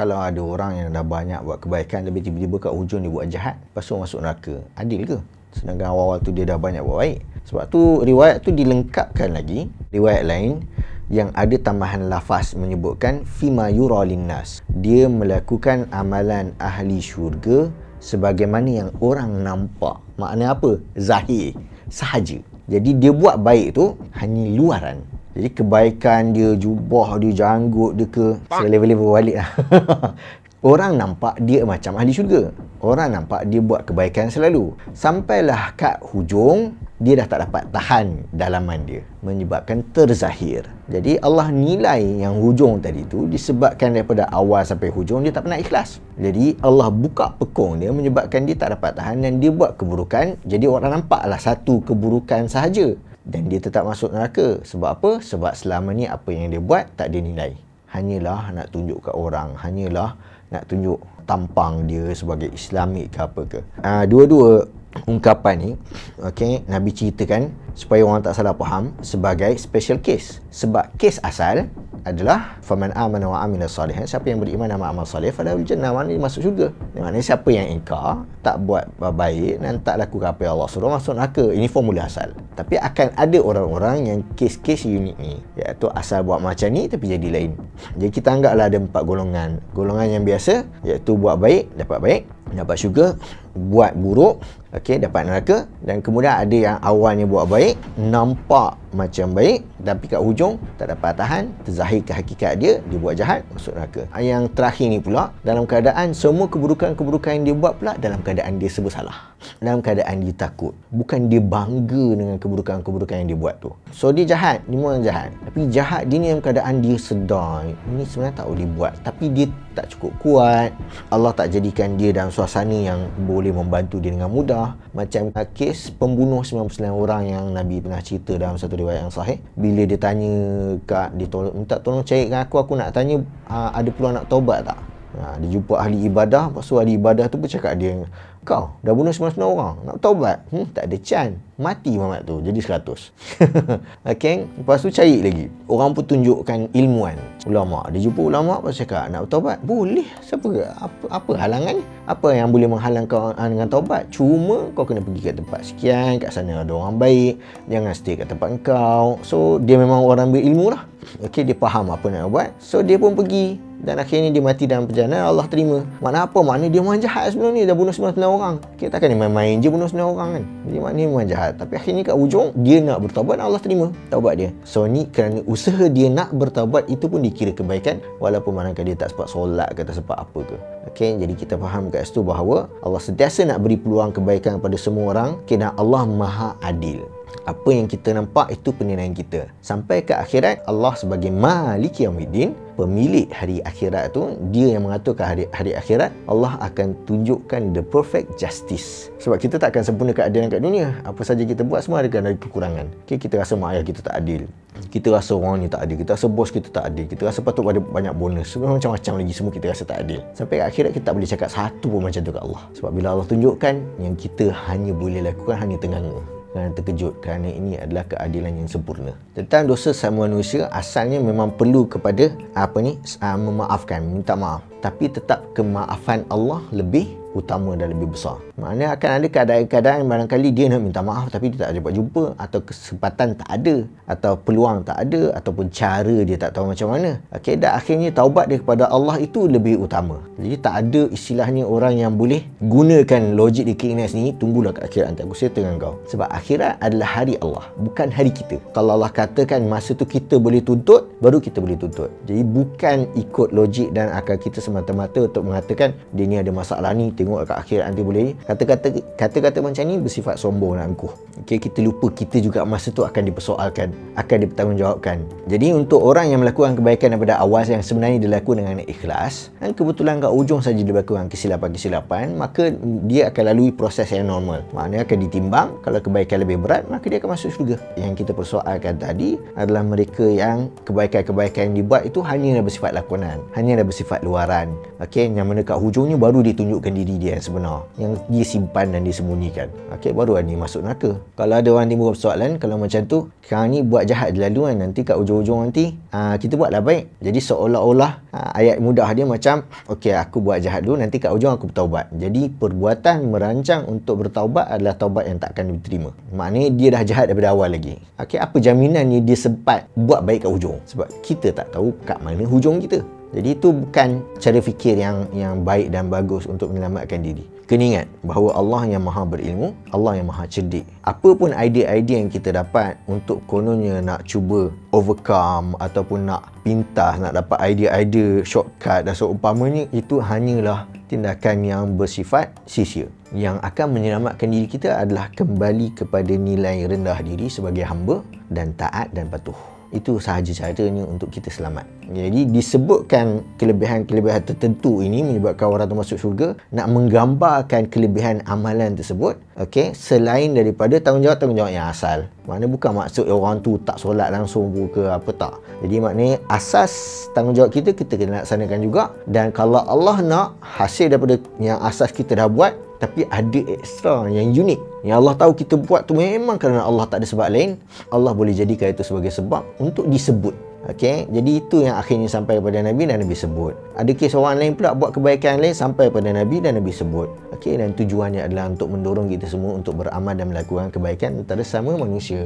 Kalau ada orang yang dah banyak buat kebaikan tapi tiba-tiba kat hujung dia buat jahat, lepas tu masuk neraka, adil ke? Sedangkan awal-awal tu dia dah banyak buat baik. Sebab tu riwayat tu dilengkapkan lagi, riwayat lain yang ada tambahan lafaz menyebutkan fima yura linnas. Dia melakukan amalan ahli syurga sebagaimana yang orang nampak. Maknanya apa? Zahir sahaja. Jadi dia buat baik tu hanya luaran. Jadi kebaikan dia, jubah dia, janggut dia ke, level-level balik lah. Orang nampak dia macam ahli syurga. Orang nampak dia buat kebaikan selalu. Sampailah kat hujung, dia dah tak dapat tahan dalaman dia, menyebabkan terzahir. Jadi Allah nilai yang hujung tadi tu disebabkan daripada awal sampai hujung dia tak pernah ikhlas. Jadi Allah buka pekung dia menyebabkan dia tak dapat tahan dan dia buat keburukan. Jadi orang nampaklah satu keburukan sahaja dan dia tetap masuk neraka. Sebab apa? Sebab selama ni apa yang dia buat tak ada nilai. Hanyalah nak tunjuk kat orang, hanyalah nak tunjuk tampang dia sebagai Islamik ke apa ke. Dua-dua ungkapan ni, okey, Nabi ceritakan supaya orang tak salah faham sebagai special case. Sebab kes asal adalah faman amana wa amila salihan, siapa yang beriman dan amal soleh falahul jannah, maknanya dia masuk syurga. Maknanya siapa yang ingkar, tak buat baik dan tak lakukan apa yang Allah suruh, masuk neraka. Ini formula asal. Tapi akan ada orang-orang yang kes-kes unik ni, iaitu asal buat macam ni tapi jadi lain. Jadi kita anggaplah ada 4 golongan. Golongan yang biasa iaitu buat baik dapat baik, dapat syurga, buat buruk, okey, dapat neraka. Dan kemudian ada yang awalnya buat baik, nampak macam baik, tapi kat hujung tak dapat tahan, terzahirkan hakikat dia, dia buat jahat, masuk neraka. Yang terakhir ni pula, dalam keadaan semua keburukan-keburukan yang dia buat pula dalam keadaan dia serba salah, dalam keadaan dia takut, bukan dia bangga dengan keburukan-keburukan yang dia buat tu. So dia jahat, dia memang jahat, tapi jahat dia ni dalam keadaan dia sedar ini sebenarnya tak boleh buat, tapi dia tak cukup kuat. Allah tak jadikan dia dalam suasana yang boleh membantu dia dengan mudah. Macam kes pembunuh 99 orang yang Nabi pernah cerita dalam satu riwayat yang sahih. Bila dia tanya kat dia minta tolong carikan aku nak tanya ada peluang nak taubat tak. Dia jumpa ahli ibadah, lepas tu ahli ibadah tu bercakap dia, kau dah bunuh 99 orang, nak taubat? Tak ada chance. Mati Muhammad tu, jadi 100. Okay? Lepas tu cari lagi. Orang pun tunjukkan ilmuan, ulama. Dia jumpa ulama, lepas cakap, nak taubat? Boleh. Siapa ke? Apa halangan? Apa yang boleh menghalang kau dengan taubat? Cuma kau kena pergi ke tempat sekian, kat sana ada orang baik, jangan stay kat tempat kau. So, dia memang orang berilmu lah. Okay, dia faham apa nak buat. So, dia pun pergi. Dan akhirnya dia mati dalam perjalanan, Allah terima. Makna apa? Makna dia memang jahat sebelum ni, dah bunuh 99 orang. Kita takkan dia main-main je bunuh 99 orang kan. Jadi maknanya memang jahat. Tapi akhirnya kat hujung, dia nak bertaubat, Allah terima taubat dia. So ni kerana usaha dia nak bertaubat, itu pun dikira kebaikan, walaupun manakala dia tak sempat solat ke, tak sempat apa ke. Okay, jadi kita faham kat situ bahawa Allah sentiasa nak beri peluang kebaikan kepada semua orang, kerana Allah Maha Adil. Apa yang kita nampak itu penilaian kita. Sampai ke akhirat, Allah sebagai Maliki Yaumiddin, pemilik hari akhirat tu, dia yang mengaturkan hari akhirat. Allah akan tunjukkan the perfect justice. Sebab kita tak akan sempurna keadilan kat dunia. Apa saja kita buat semua ada kekurangan. Okay, kita rasa mak ayah kita tak adil, kita rasa orang ni tak adil, kita rasa bos kita tak adil, kita rasa patut ada banyak bonus, sebenarnya macam-macam lagi semua kita rasa tak adil. Sampai ke akhirat kita tak boleh cakap satu pun macam tu kat Allah. Sebab bila Allah tunjukkan, yang kita hanya boleh lakukan hanya ternganga kerana terkejut, kerana ini adalah keadilan yang sempurna. Tentang dosa sama manusia, asalnya memang perlu kepada memaafkan, minta maaf. Tapi tetap kemaafan Allah lebih utama dan lebih besar. Maknanya akan ada keadaan-keadaan barangkali dia nak minta maaf tapi dia tak dapat jumpa, atau kesempatan tak ada, atau peluang tak ada, ataupun cara dia tak tahu macam mana. Okey, dan akhirnya taubat dia kepada Allah itu lebih utama. Jadi tak ada istilahnya orang yang boleh gunakan logik di keinginan sini, tunggulah ke akhirat nanti aku settle dengan kau. Sebab akhirat adalah hari Allah, bukan hari kita. Kalau Allah katakan masa tu kita boleh tuntut, baru kita boleh tuntut. Jadi bukan ikut logik dan akal kita semata-mata untuk mengatakan dia ni ada masalah ni, tengok kat akhirat nanti boleh. Kata-kata macam ni bersifat sombong dan angkuh. Okay, kita lupa kita juga masa tu akan dipersoalkan, akan dipertanggungjawabkan. Jadi untuk orang yang melakukan kebaikan daripada awal yang sebenarnya dilakukan dengan ikhlas, dan kebetulan kat ujung saja dia melakukan kesilapan-kesilapan, maka dia akan lalui proses yang normal. Maknanya akan ditimbang, kalau kebaikan lebih berat, maka dia akan masuk syurga. Yang kita persoalkan tadi adalah mereka yang kebaikan-kebaikan yang dibuat itu hanya bersifat lakonan, hanya bersifat luaran. simpan. Okey, yang mana kat hujungnya baru dia tunjukkan diri dia yang sebenar, yang dia simpan dan disembunyikan. Okey, baru ni masuk neraka. Kalau ada orang timbul persoalan, kalau macam tu, sekarang ni buat jahat dulu kan, nanti kat ujung-ujung nanti kita buatlah baik. Jadi seolah-olah ayat mudah dia macam, okey, aku buat jahat dulu, nanti kat ujung aku bertaubat. Jadi perbuatan merancang untuk bertaubat adalah taubat yang tak akan diterima. Maknanya dia dah jahat daripada awal lagi. Okey, apa jaminannya dia sempat buat baik kat hujung? Sebab kita tak tahu kat mana hujung kita. Jadi itu bukan cara fikir yang baik dan bagus untuk menyelamatkan diri. Kena ingat bahawa Allah yang maha berilmu, Allah yang maha cerdik. Apa pun idea-idea yang kita dapat untuk kononnya nak cuba overcome ataupun nak pintas, nak dapat idea-idea shortcut dan seumpamanya, itu hanyalah tindakan yang bersifat sia-sia. Yang akan menyelamatkan diri kita adalah kembali kepada nilai rendah diri sebagai hamba dan taat dan patuh. Itu sahaja caranya untuk kita selamat. Jadi disebutkan kelebihan-kelebihan tertentu ini menyebabkan orang tu masuk syurga, nak menggambarkan kelebihan amalan tersebut, okey, selain daripada tanggungjawab yang asal. Maknanya bukan maksud orang tu tak solat langsung ke apa, tak. Jadi maknanya asas tanggungjawab kita kena laksanakan juga, dan kalau Allah nak hasil daripada yang asas kita dah buat, tapi ada ekstra yang unik yang Allah tahu kita buat tu memang kerana Allah, tak ada sebab lain, Allah boleh jadikan itu sebagai sebab untuk disebut. Okey, jadi itu yang akhirnya sampai kepada Nabi dan Nabi sebut. Ada kes orang lain pula buat kebaikan lain sampai kepada Nabi dan Nabi sebut. Okey, dan tujuannya adalah untuk mendorong kita semua untuk beramal dan melakukan kebaikan antara sesama manusia.